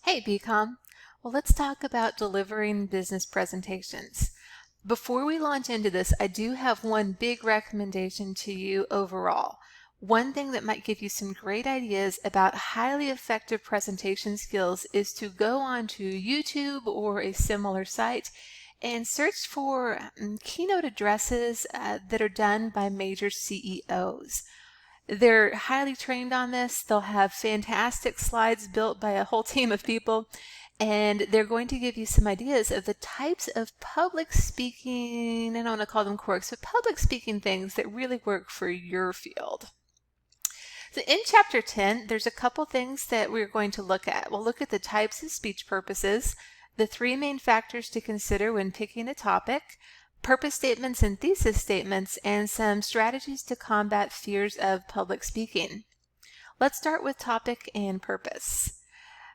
Hey BCOM, well let's talk about delivering business presentations. Before we launch into this, I do have one big recommendation to you overall. One thing that might give you some great ideas about highly effective presentation skills is to go onto YouTube or a similar site and search for keynote addresses that are done by major CEOs. They're highly trained on this. They'll have fantastic slides built by a whole team of people, and they're going to give you some ideas of the types of public speaking, I don't want to call them quirks, but public speaking things that really work for your field. So in Chapter 10, there's a couple things that we're going to look at. We'll look at the types of speech purposes, the three main factors to consider when picking a topic, purpose statements and thesis statements, and some strategies to combat fears of public speaking. Let's start with topic and purpose.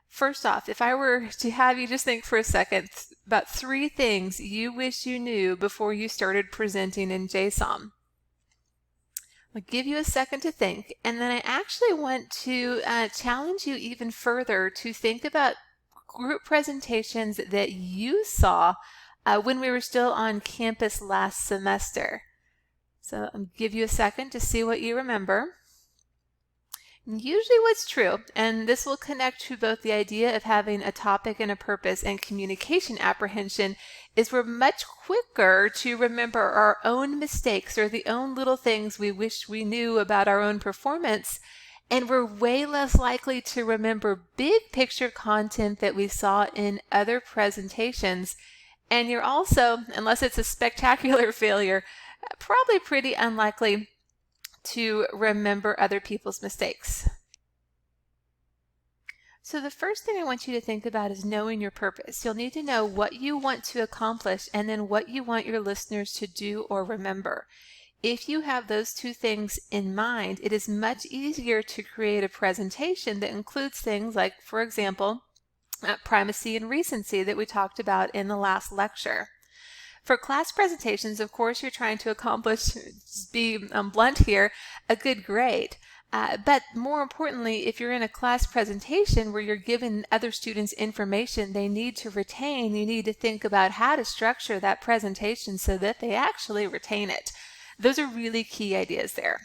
First off, if I were to have you just think for a second about three things you wish you knew before you started presenting in JSOM. I'll give you a second to think, and then I actually want to challenge you even further to think about group presentations that you saw when we were still on campus last semester. So I'll give you a second to see what you remember. Usually what's true, and this will connect to both the idea of having a topic and a purpose and communication apprehension, is we're much quicker to remember our own mistakes or the own little things we wish we knew about our own performance, and we're way less likely to remember big picture content that we saw in other presentations. And you're also, unless it's a spectacular failure, probably pretty unlikely to remember other people's mistakes. So the first thing I want you to think about is knowing your purpose. You'll need to know what you want to accomplish and then what you want your listeners to do or remember. If you have those two things in mind, it is much easier to create a presentation that includes things like, for example, primacy and recency that we talked about in the last lecture. For class presentations, of course, you're trying to accomplish, just be blunt here, a good grade. But more importantly, if you're in a class presentation where you're giving other students information they need to retain, you need to think about how to structure that presentation so that they actually retain it. Those are really key ideas there.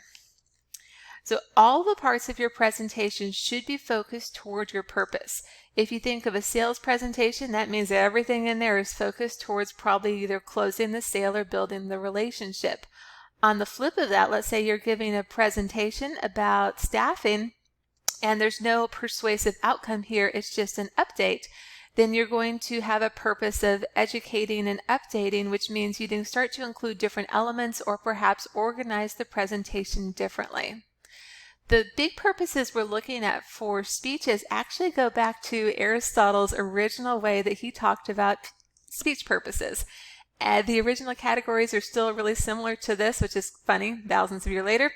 So all the parts of your presentation should be focused toward your purpose. If you think of a sales presentation, that means everything in there is focused towards probably either closing the sale or building the relationship. On the flip of that, let's say you're giving a presentation about staffing and there's no persuasive outcome here, it's just an update, then you're going to have a purpose of educating and updating, which means you can start to include different elements or perhaps organize the presentation differently. The big purposes we're looking at for speeches actually go back to Aristotle's original way that he talked about speech purposes. The original categories are still really similar to this, which is funny, thousands of years later.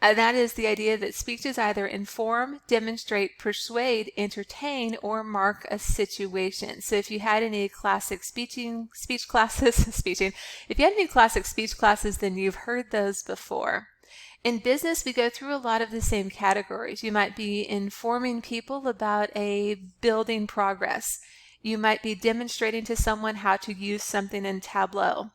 That is the idea that speeches either inform, demonstrate, persuade, entertain, or mark a situation. So if you had any classic speech classes, if you had any classic speech classes, then you've heard those before. In business, we go through a lot of the same categories. You might be informing people about a building progress. You might be demonstrating to someone how to use something in Tableau.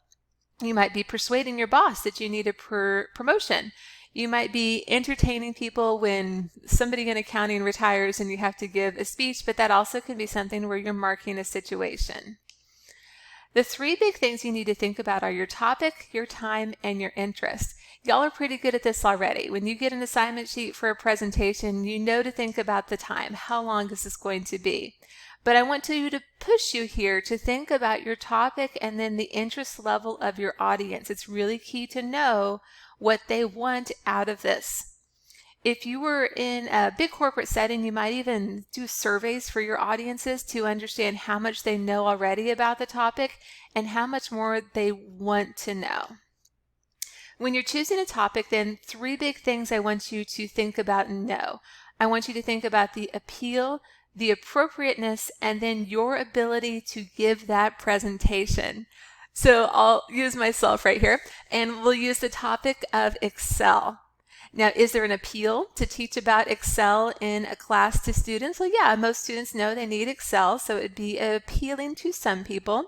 You might be persuading your boss that you need a promotion. You might be entertaining people when somebody in accounting retires and you have to give a speech, but that also can be something where you're marking a situation. The three big things you need to think about are your topic, your time, and your interest. Y'all are pretty good at this already. When you get an assignment sheet for a presentation, you know to think about the time. How long is this going to be? But I want to push you here to think about your topic and then the interest level of your audience. It's really key to know what they want out of this. If you were in a big corporate setting, you might even do surveys for your audiences to understand how much they know already about the topic and how much more they want to know. When you're choosing a topic, then three big things I want you to think about and know. I want you to think about the appeal, the appropriateness, and then your ability to give that presentation. So I'll use myself right here, and we'll use the topic of Excel. Now, is there an appeal to teach about Excel in a class to students? Well, yeah, most students know they need Excel, so it would be appealing to some people.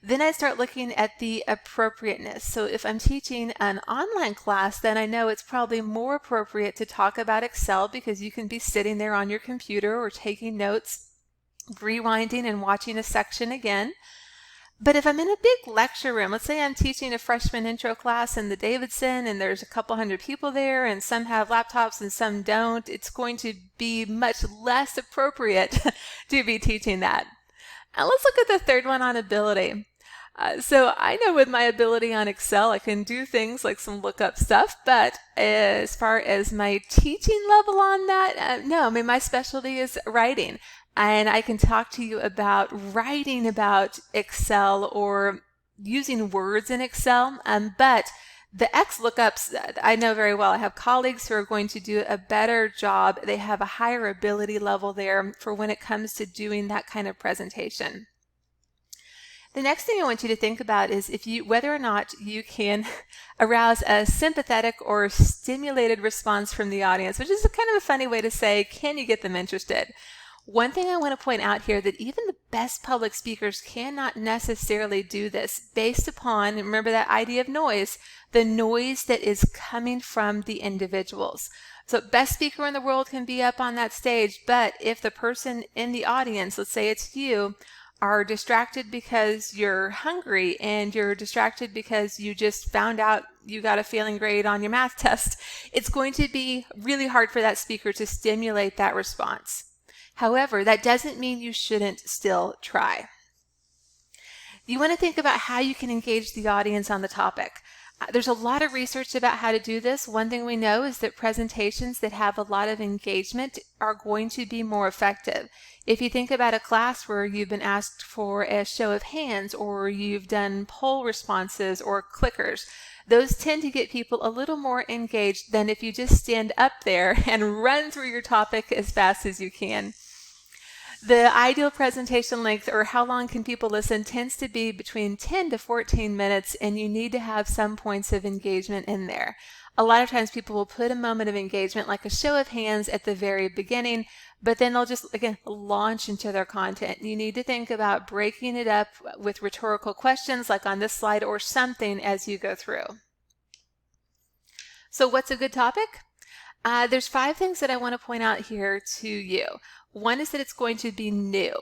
Then I start looking at the appropriateness. So if I'm teaching an online class, then I know it's probably more appropriate to talk about Excel because you can be sitting there on your computer or taking notes, rewinding and watching a section again. But if I'm in a big lecture room, let's say I'm teaching a freshman intro class in the Davidson and there's a couple hundred people there and some have laptops and some don't, it's going to be much less appropriate to be teaching that. And let's look at the third one on ability. So I know with my ability on Excel, I can do things like some lookup stuff, but as far as my teaching level on that, no, I mean, my specialty is writing. And I can talk to you about writing about Excel or using words in Excel, but the X lookups, I know very well. I have colleagues who are going to do a better job. They have a higher ability level there for when it comes to doing that kind of presentation. The next thing I want you to think about is whether or not you can arouse a sympathetic or stimulated response from the audience, which is kind of a funny way to say, can you get them interested? One thing I want to point out here that even the best public speakers cannot necessarily do this based upon, remember that idea of noise, the noise that is coming from the individuals. So best speaker in the world can be up on that stage, but if the person in the audience, let's say it's you, are distracted because you're hungry and you're distracted because you just found out you got a failing grade on your math test, it's going to be really hard for that speaker to stimulate that response. However, that doesn't mean you shouldn't still try. You want to think about how you can engage the audience on the topic. There's a lot of research about how to do this. One thing we know is that presentations that have a lot of engagement are going to be more effective. If you think about a class where you've been asked for a show of hands or you've done poll responses or clickers, those tend to get people a little more engaged than if you just stand up there and run through your topic as fast as you can. The ideal presentation length, or how long can people listen, tends to be between 10 to 14 minutes, and you need to have some points of engagement in there. A lot of times people will put a moment of engagement like a show of hands at the very beginning, but then they'll just, again, launch into their content. You need to think about breaking it up with rhetorical questions like on this slide or something as you go through. So what's a good topic? There's 5 things that I want to point out here to you. One is that it's going to be new.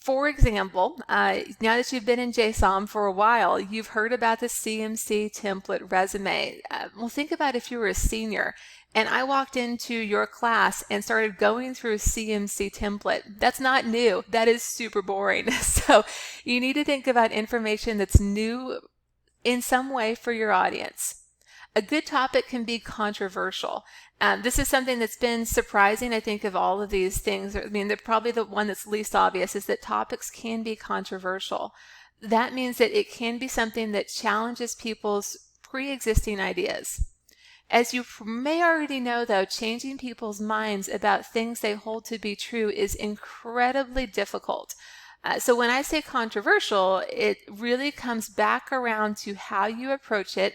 For example, now that you've been in JSOM for a while, you've heard about the CMC template resume. Well, think about if you were a senior and I walked into your class and started going through a CMC template. That's not new. That is super boring. So you need to think about information that's new in some way for your audience. A good topic can be controversial. This is something that's been surprising, I think, of all of these things. I mean, probably the one that's least obvious is that topics can be controversial. That means that it can be something that challenges people's pre-existing ideas. As you may already know, though, changing people's minds about things they hold to be true is incredibly difficult. So when I say controversial, it really comes back around to how you approach it,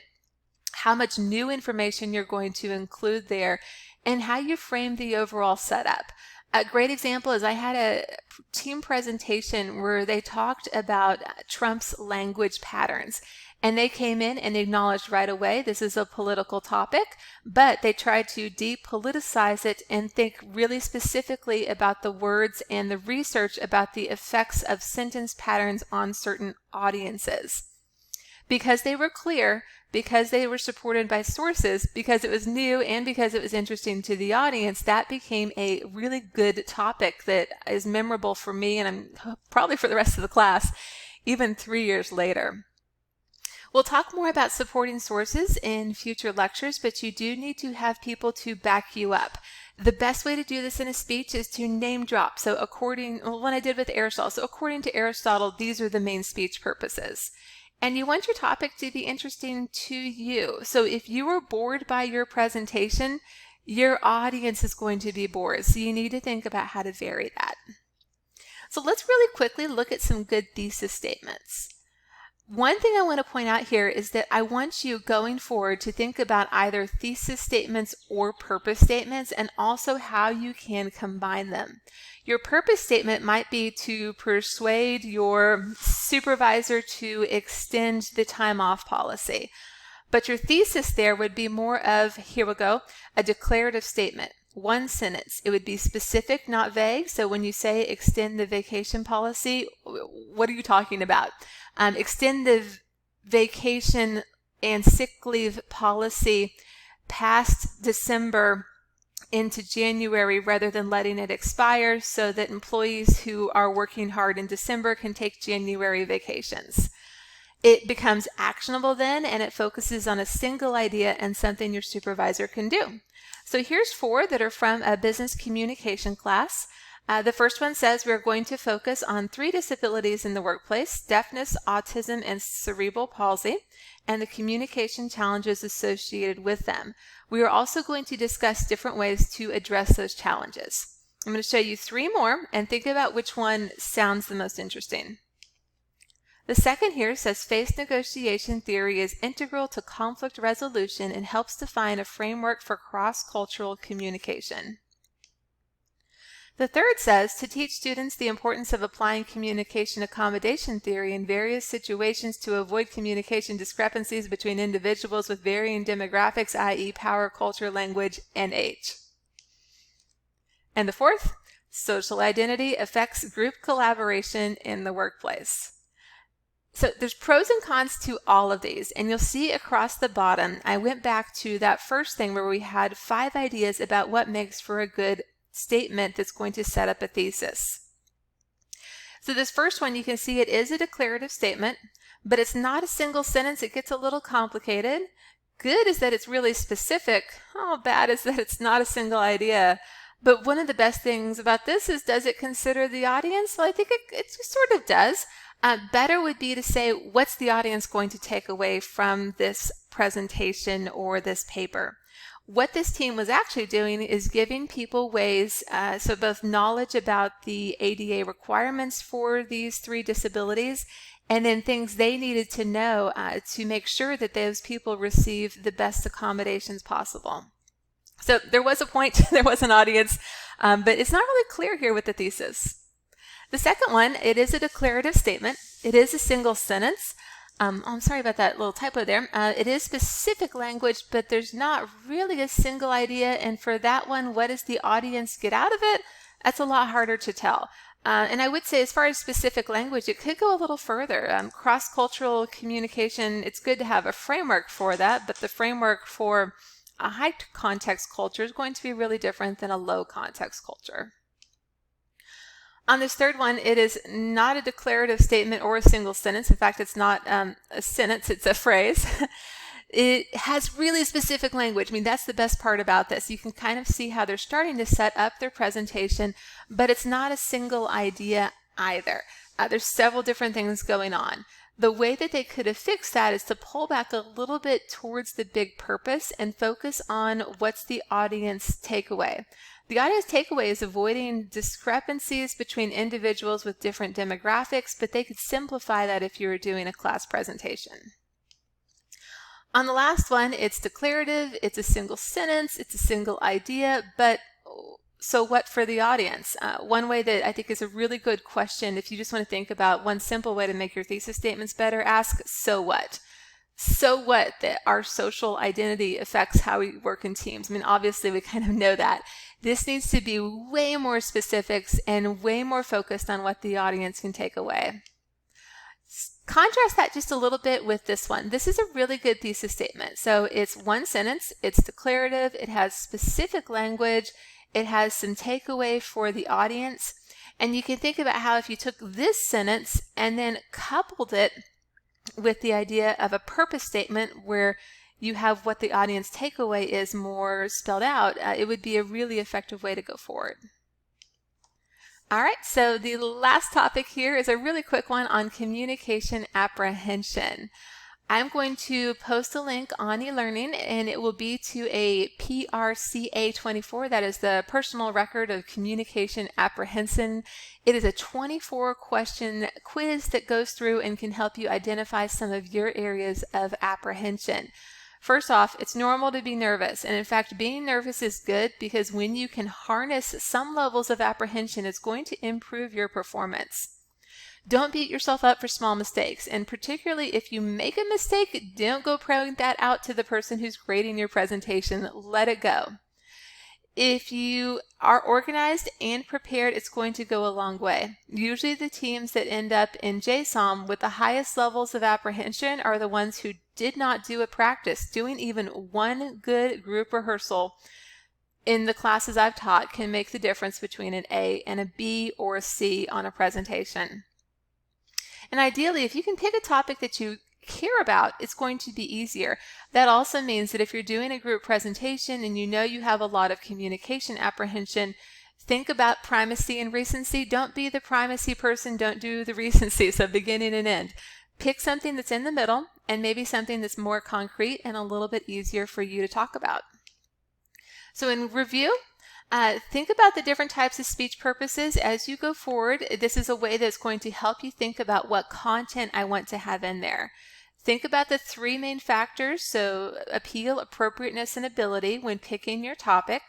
how much new information you're going to include there, and how you frame the overall setup. A great example is I had a team presentation where they talked about Trump's language patterns. And they came in and acknowledged right away this is a political topic, but they tried to depoliticize it and think really specifically about the words and the research about the effects of sentence patterns on certain audiences. Because they were clear, because they were supported by sources, because it was new, and because it was interesting to the audience, that became a really good topic that is memorable for me, and I'm probably for the rest of the class, even 3 years later. We'll talk more about supporting sources in future lectures, but you do need to have people to back you up. The best way to do this in a speech is to name drop. So what I did with Aristotle. So according to Aristotle, these are the main speech purposes. And you want your topic to be interesting to you. So if you are bored by your presentation, your audience is going to be bored. So you need to think about how to vary that. So let's really quickly look at some good thesis statements. One thing I want to point out here is that I want you going forward to think about either thesis statements or purpose statements, and also how you can combine them. Your purpose statement might be to persuade your supervisor to extend the time off policy. But your thesis there would be more of, here we go, a declarative statement. One sentence. It would be specific, not vague. So when you say extend the vacation policy, what are you talking about? Extend the vacation and sick leave policy past December into January rather than letting it expire, so that employees who are working hard in December can take January vacations. It becomes actionable then, and it focuses on a single idea and something your supervisor can do. So here's 4 that are from a business communication class. The first one says we're going to focus on 3 disabilities in the workplace: deafness, autism, and cerebral palsy, and the communication challenges associated with them. We are also going to discuss different ways to address those challenges. I'm going to show you 3 more and think about which one sounds the most interesting. The second here says FACE negotiation theory is integral to conflict resolution and helps define a framework for cross-cultural communication. The third says to teach students the importance of applying communication accommodation theory in various situations to avoid communication discrepancies between individuals with varying demographics, i.e. power, culture, language, and age. And the fourth, social identity affects group collaboration in the workplace. So there's pros and cons to all of these, and you'll see across the bottom, I went back to that first thing where we had 5 ideas about what makes for a good statement that's going to set up a thesis. So this first one, you can see it is a declarative statement, but it's not a single sentence. It gets a little complicated. Good is that it's really specific. Oh, bad is that it's not a single idea. But one of the best things about this is, does it consider the audience? Well, I think it sort of does. Better would be to say, what's the audience going to take away from this presentation or this paper? What this team was actually doing is giving people ways, so both knowledge about the ADA requirements for these 3 disabilities, and then things they needed to know to make sure that those people receive the best accommodations possible. So there was a point, there was an audience, but it's not really clear here with the thesis. The second one, it is a declarative statement. It is a single sentence. I'm sorry about that little typo there. It is specific language, but there's not really a single idea. And for that one, what does the audience get out of it? That's a lot harder to tell. And I would say, as far as specific language, it could go a little further. Cross-cultural communication, it's good to have a framework for that, but the framework for a high context culture is going to be really different than a low context culture. On this third one, it is not a declarative statement or a single sentence. In fact, it's not a sentence, it's a phrase. It has really specific language. I mean, that's the best part about this. You can kind of see how they're starting to set up their presentation, but it's not a single idea either. There's several different things going on. The way that they could have fixed that is to pull back a little bit towards the big purpose and focus on what's the audience takeaway. The audience takeaway is avoiding discrepancies between individuals with different demographics, but they could simplify that if you were doing a class presentation. On the last one, it's declarative, it's a single sentence, it's a single idea, but so what for the audience? One way that I think is a really good question, if you just want to think about one simple way to make your thesis statements better, ask, so what? So what that our social identity affects how we work in teams? I mean, obviously we kind of know that. This needs to be way more specifics and way more focused on what the audience can take away. Contrast that just a little bit with this one. This is a really good thesis statement. So it's one sentence, it's declarative, it has specific language, it has some takeaway for the audience. And you can think about how if you took this sentence and then coupled it with the idea of a purpose statement where you have what the audience takeaway is more spelled out, it would be a really effective way to go forward. All right, so the last topic here is a really quick one on communication apprehension. I'm going to post a link on eLearning, and it will be to a PRCA24. That is the Personal Record of Communication Apprehension. It is a 24-question quiz that goes through and can help you identify some of your areas of apprehension. First off, it's normal to be nervous, and in fact, being nervous is good because when you can harness some levels of apprehension, it's going to improve your performance. Don't beat yourself up for small mistakes, and particularly if you make a mistake, don't go point that out to the person who's grading your presentation. Let it go. If you are organized and prepared, it's going to go a long way. Usually the teams that end up in JSOM with the highest levels of apprehension are the ones who did not do a practice. Doing even one good group rehearsal in the classes I've taught can make the difference between an A and a B or a C on a presentation. And ideally, if you can pick a topic that you care about, it's going to be easier. That also means that if you're doing a group presentation and you know you have a lot of communication apprehension, think about primacy and recency. Don't be the primacy person, don't do the recency, so beginning and end. Pick something that's in the middle and maybe something that's more concrete and a little bit easier for you to talk about. So in review, think about the different types of speech purposes as you go forward. This is a way that's going to help you think about what content I want to have in there. Think about the three main factors, so appeal, appropriateness, and ability when picking your topic.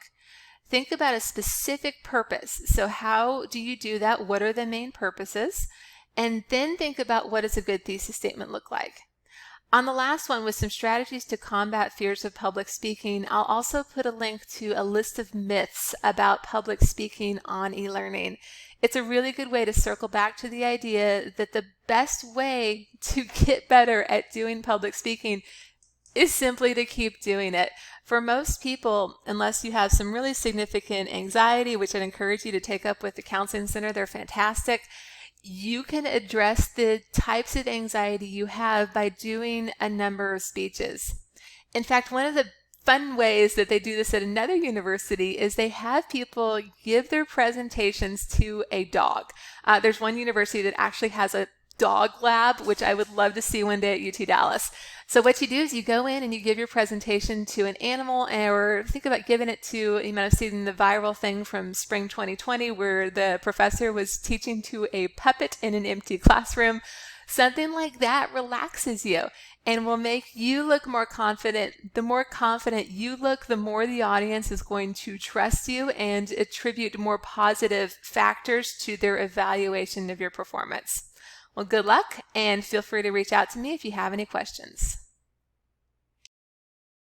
Think about a specific purpose. So how do you do that? What are the main purposes? And then think about what does a good thesis statement look like. On the last one, with some strategies to combat fears of public speaking, I'll also put a link to a list of myths about public speaking on eLearning. It's a really good way to circle back to the idea that the best way to get better at doing public speaking is simply to keep doing it. For most people, unless you have some really significant anxiety, which I'd encourage you to take up with the Counseling Center, they're fantastic. You can address the types of anxiety you have by doing a number of speeches. In fact, one of the fun ways that they do this at another university is they have people give their presentations to a dog. There's one university that actually has a dog lab, which I would love to see one day at UT Dallas. So what you do is you go in and you give your presentation to an animal, or think about giving it to, you might have seen the viral thing from spring 2020 where the professor was teaching to a puppet in an empty classroom. Something like that relaxes you and will make you look more confident. The more confident you look, the more the audience is going to trust you and attribute more positive factors to their evaluation of your performance. Well, good luck, and feel free to reach out to me if you have any questions.